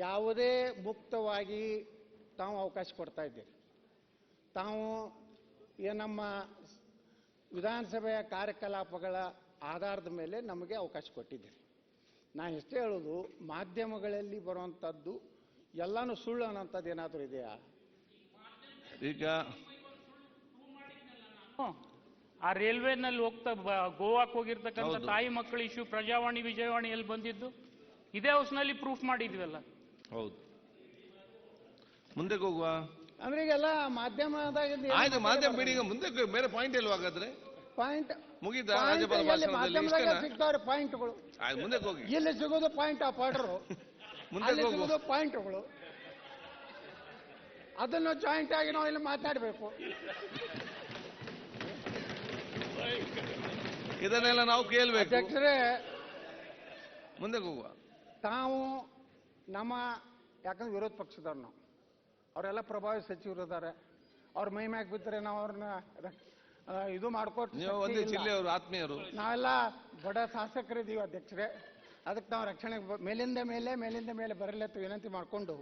ಯಾವುದೇ ಮುಕ್ತವಾಗಿ ತಾವು ಅವಕಾಶ ಕೊಡ್ತಾ ಇದ್ದೀರಿ. ತಾವು ನಮ್ಮ ವಿಧಾನಸಭೆಯ ಕಾರ್ಯಕಲಾಪಗಳ ಆಧಾರದ ಮೇಲೆ ನಮಗೆ ಅವಕಾಶ ಕೊಟ್ಟಿದ್ದೀರಿ. ನಾನು ಎಷ್ಟೇ ಹೇಳೋದು, ಮಾಧ್ಯಮಗಳಲ್ಲಿ ಬರುವಂಥದ್ದು ಎಲ್ಲಾನು ಸುಳ್ಳು ಅನ್ನೋಂಥದ್ದು ಏನಾದರೂ ಇದೆಯಾ? ಈಗ ಆ ರೈಲ್ವೆನಲ್ಲಿ ಹೋಗ್ತಾ ಗೋವಾಕ್ಕೆ ಹೋಗಿರ್ತಕ್ಕಂಥ ತಾಯಿ ಮಕ್ಕಳ ಇಶ್ಯೂ ಪ್ರಜಾವಾಣಿ ವಿಜಯವಾಣಿಯಲ್ಲಿ ಬಂದಿದ್ದು ಇದೇ ಹೌಸ್ನಲ್ಲಿ ಪ್ರೂಫ್ ಮಾಡಿದ್ವಲ್ಲ. ಹೌದು, ಮುಂದೆ ಹೋಗುವ ಅಂದ್ರೆ ಈಗೆಲ್ಲ ಮಾಧ್ಯಮದಾಗ ಆಯ್ತು, ಮಾಧ್ಯಮ ಬಿಡಿ. ಈಗ ಮುಂದೆ ಬೇರೆ ಪಾಯಿಂಟ್ ಇಲ್ವಾ? ಹಾಗಾದ್ರೆ ಪಾಯಿಂಟ್ ಮುಗಿದ ರಾಜ್ಯಪಾಲ ಭಾಷಣದಲ್ಲಿ ಸಿಗ್ತಾವ್ರೆ ಪಾಯಿಂಟ್ಗಳು. ಮುಂದೆ ಹೋಗಿ. ಇಲ್ಲಿ ಸಿಗೋದು ಪಾಯಿಂಟ್ ಆ ಪಾಡ್ರು, ಮುಂದೆ ಸಿಗೋದು ಪಾಯಿಂಟ್ಗಳು. ಅದನ್ನು ಜಾಯಿಂಟ್ ಆಗಿ ನಾವು ಇಲ್ಲಿ ಮಾತಾಡಬೇಕು. ಇದನ್ನೆಲ್ಲ ನಾವು ಕೇಳಬೇಕು. ಅಧ್ಯಕ್ಷರೇ, ಮುಂದೆ ಹೋಗುವ. ತಾವು ನಮ್ಮ ಯಾಕಂದ್ರೆ ವಿರೋಧ ಪಕ್ಷದವ್ರು ನಾವು, ಅವರೆಲ್ಲ ಪ್ರಭಾವಿ ಸಚಿವರು ಇದ್ದಾರೆ. ಅವ್ರ ಮೈ ಮ್ಯಾಗ ಬಿದ್ದರೆ ನಾವು ಅವ್ರನ್ನ ಇದು ಮಾಡ್ಕೊಟ್ಟು ನೀವು ಒಂದೇ ಜಿಲ್ಲೆಯವರು, ಆತ್ಮೀಯರು. ನಾವೆಲ್ಲ ಬಡ ಶಾಸಕರಿದ್ದೀವಿ ಅಧ್ಯಕ್ಷರೇ. ಅದಕ್ಕೆ ನಾವು ರಕ್ಷಣೆಗೆ ಮೇಲಿಂದ ಮೇಲೆ ಬರಲಿ ಅಂತ ವಿನಂತಿ ಮಾಡಿಕೊಂಡು